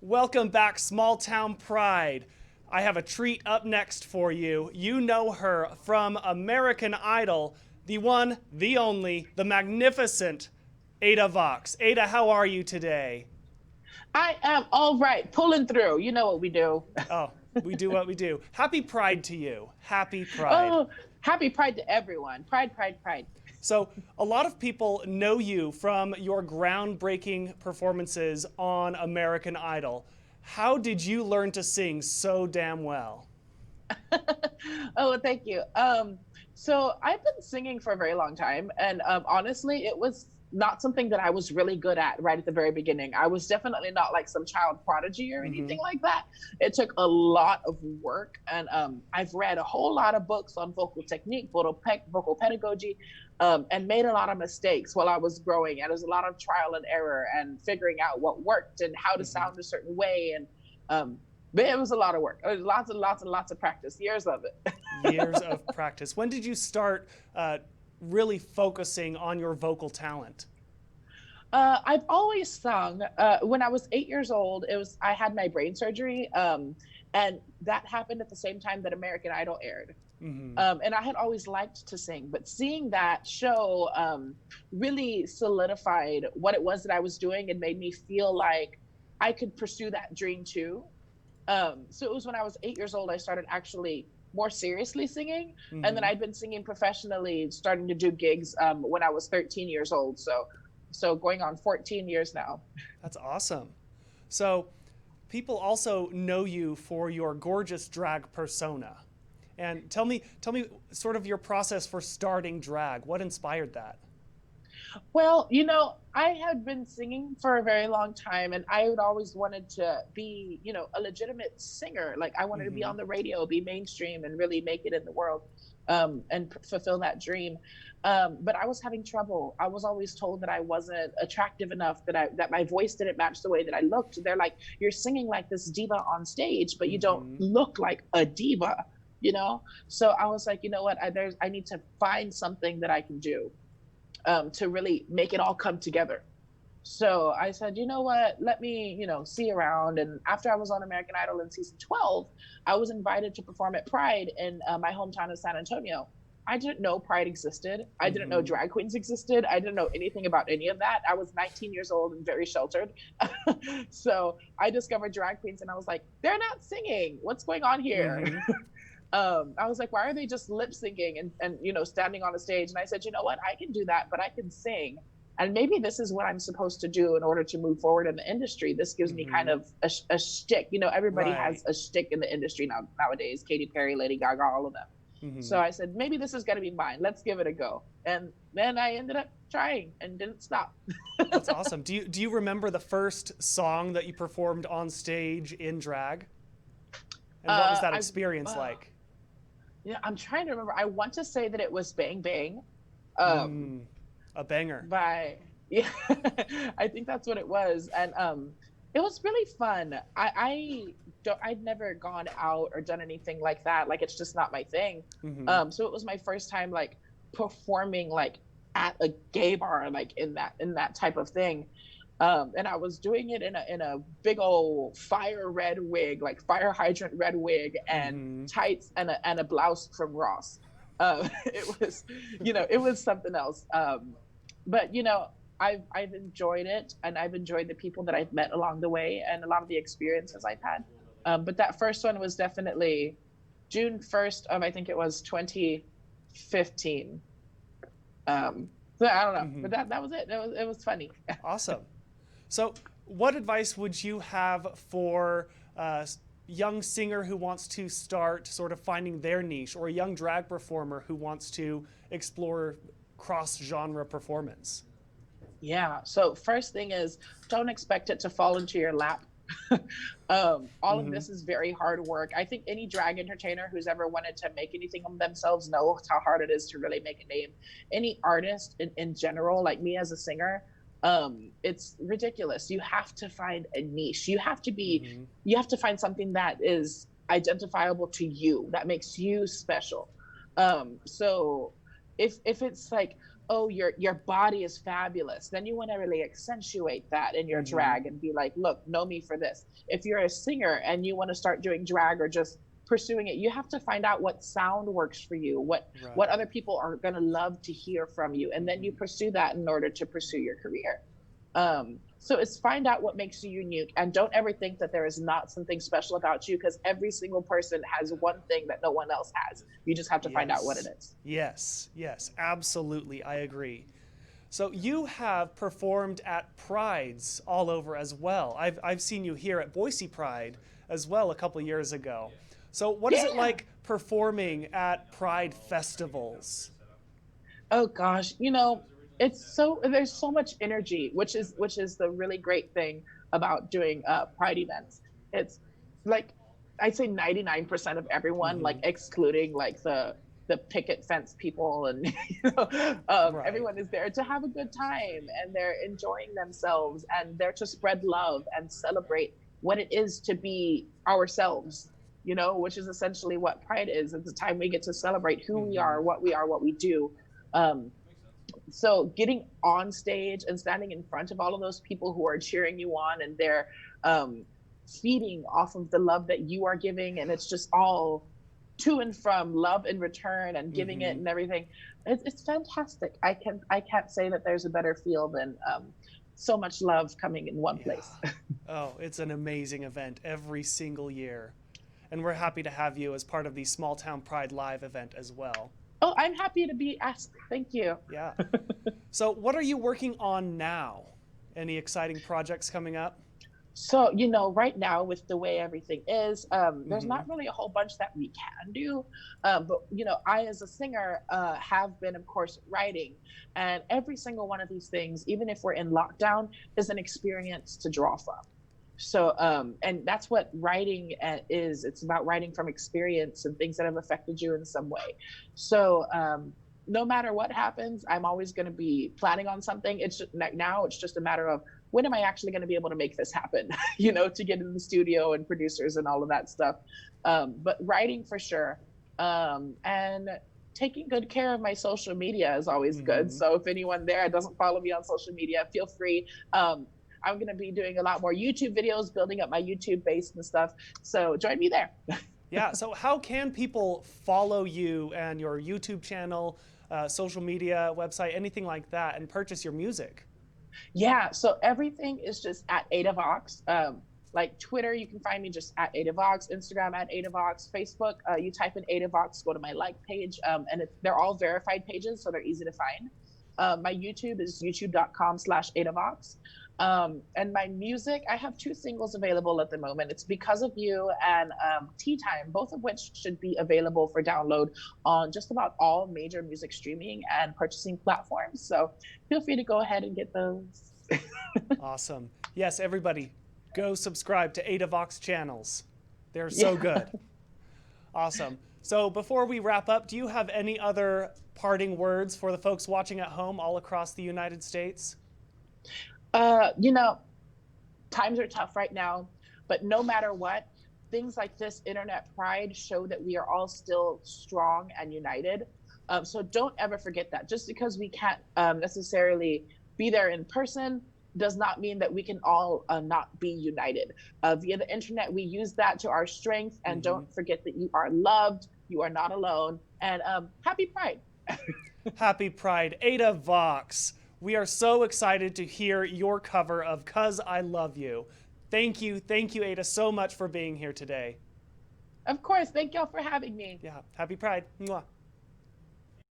Welcome back, Small Town Pride. I have a treat up next for you. You know her from American Idol, the one, the only, the magnificent Ada Vox. Ada, how are you today? I am all right, pulling through. You know what we do. Oh, we do what we do. Happy Pride to you. Happy Pride. Oh, happy Pride to everyone. Pride, pride, pride. So, a lot of people know you from your groundbreaking performances on American Idol. How did you learn to sing so damn well? Oh, thank you. So I've been singing for a very long time, and honestly, it was not something that I was really good at right at the very beginning. I was definitely not like some child prodigy or anything like that. It took a lot of work, and I've read a whole lot of books on vocal technique, vocal pedagogy, and made a lot of mistakes while I was growing. And there was a lot of trial and error and figuring out what worked and how to sound a certain way. And but it was a lot of work. It was lots and lots and lots of practice, years of it. Years of practice. When did you start really focusing on your vocal talent? I've always sung. When I was 8 years old, I had my brain surgery, and that happened at the same time that American Idol aired. And I had always liked to sing, but seeing that show really solidified what it was that I was doing and made me feel like I could pursue that dream too. So it was when I was 8 years old I started actually more seriously singing, and then I'd been singing professionally, starting to do gigs when I was 13 years old. So going on 14 years now. That's awesome. So people also know you for your gorgeous drag persona. And tell me sort of your process for starting drag. What inspired that? Well, I had been singing for a very long time, and I had always wanted to be, a legitimate singer. Like I wanted to be on the radio, be mainstream, and really make it in the world, and fulfill that dream. But I was having trouble. I was always told that I wasn't attractive enough, that my voice didn't match the way that I looked. They're like, you're singing like this diva on stage, but you don't look like a diva, So I was like, you know what? I need to find something that I can do to really make it all come together. So I said, you know what, let me, see around. And after I was on American Idol in season 12, I was invited to perform at Pride in my hometown of San Antonio. I didn't know Pride existed. I didn't know drag queens existed. I didn't know anything about any of that. I was 19 years old and very sheltered. So I discovered drag queens and I was like, they're not singing. What's going on here? I was like, why are they just lip syncing and standing on a stage? And I said, you know what, I can do that, but I can sing. And maybe this is what I'm supposed to do in order to move forward in the industry. This gives me kind of a shtick. Everybody has a shtick in the industry nowadays. Katy Perry, Lady Gaga, all of them. So I said, maybe this is going to be mine. Let's give it a go. And then I ended up trying and didn't stop. That's awesome. Do you remember the first song that you performed on stage in drag? And what was that experience like? Yeah, I'm trying to remember. I want to say that it was Bang Bang. A banger. Yeah, I think that's what it was. And it was really fun. I'd never gone out or done anything like that. Like, it's just not my thing. So it was my first time like performing like at a gay bar, like in that type of thing. And I was doing it in a big old fire red wig, like fire hydrant red wig, and tights and a blouse from Ross. It was something else. But I've enjoyed it, and I've enjoyed the people that I've met along the way, and a lot of the experiences I've had. But that first one was definitely June 1st of, I think it was 2015. So I don't know, but that was it. It was funny. Awesome. So what advice would you have for a young singer who wants to start sort of finding their niche, or a young drag performer who wants to explore cross-genre performance? Yeah. So first thing is, don't expect it to fall into your lap. All of this is very hard work. I think any drag entertainer who's ever wanted to make anything of themselves knows how hard it is to really make a name. Any artist in general, like me as a singer, it's ridiculous. You have to find a niche. You have to find something that is identifiable to you, that makes you special. So if it's like oh, your body is fabulous, then you want to really accentuate that in your Mm-hmm. drag and be like, look, know me for this. If you're a singer and you want to start doing drag or just pursuing it, you have to find out what sound works for you, what Right. other people are going to love to hear from you, and then you Mm-hmm. pursue that in order to pursue your career. So it's find out what makes you unique, and don't ever think that there is not something special about you, because every single person has one thing that no one else has. You just have to find out what it Yes. is. Yes. Yes. Absolutely. I agree. So you have performed at Prides all over as well. I've seen you here at Boise Pride as well a couple years ago. So what is it Yeah. like performing at Pride festivals? Oh gosh, it's so there's so much energy, which is the really great thing about doing pride events. It's like I'd say 99% of everyone, like Mm-hmm. excluding like the picket fence people and Right. everyone is there to have a good time, and they're enjoying themselves, and they're to spread love and celebrate what it is to be ourselves, which is essentially what pride is. It's a time we get to celebrate who we Mm-hmm. are, what we do. um, so getting on stage and standing in front of all of those people who are cheering you on, and they're um, feeding off of the love that you are giving, and it's just all to and from love in return and giving it Mm-hmm. and everything. It's fantastic. I can't say that there's a better feel than so much love coming in one Yeah. place. Oh, it's an amazing event every single year. And we're happy to have you as part of the Small Town Pride Live event as well. Oh, I'm happy to be asked. Thank you. Yeah. So, what are you working on now? Any exciting projects coming up? So, right now with the way everything is, there's Mm-hmm. not really a whole bunch that we can do. But, I, as a singer, have been, of course, writing. And every single one of these things, even if we're in lockdown, is an experience to draw from. So, and that's what writing is. It's about writing from experience and things that have affected you in some way. So, no matter what happens, I'm always going to be planning on something. It's just now it's just a matter of when am I actually going to be able to make this happen, to get in the studio and producers and all of that stuff. But writing for sure. And taking good care of my social media is always good. Mm-hmm. So if anyone there doesn't follow me on social media, feel free. I'm going to be doing a lot more YouTube videos, building up my YouTube base and stuff. So join me there. Yeah. So, how can people follow you and your YouTube channel, social media, website, anything like that, and purchase your music? Yeah, so everything is just at Ada Vox. Like Twitter, you can find me just at Ada Vox. Instagram at Ada Vox. Facebook, you type in Ada Vox, go to my like page, and they're all verified pages, so they're easy to find. My YouTube is youtube.com/Ada Vox. And my music, I have two singles available at the moment. It's Because of You and Tea Time, both of which should be available for download on just about all major music streaming and purchasing platforms. So feel free to go ahead and get those. Awesome. Yes, everybody, go subscribe to Ada Vox channels. They're so Yeah. good. Awesome. So, before we wrap up, do you have any other parting words for the folks watching at home all across the United States? Uh, you know, Times are tough right now, but no matter what, things like this internet pride show that we are all still strong and united. So don't ever forget that. Just because we can't necessarily be there in person does not mean that we can all not be united. Via the internet, we use that to our strength. And Mm-hmm. don't forget that you are loved, you are not alone, and happy Pride. Happy Pride, Ada Vox. We are so excited to hear your cover of "'Cause I Love You." Thank you, Ada, so much for being here today. Of course, thank y'all for having me. Yeah, happy Pride. Mwah.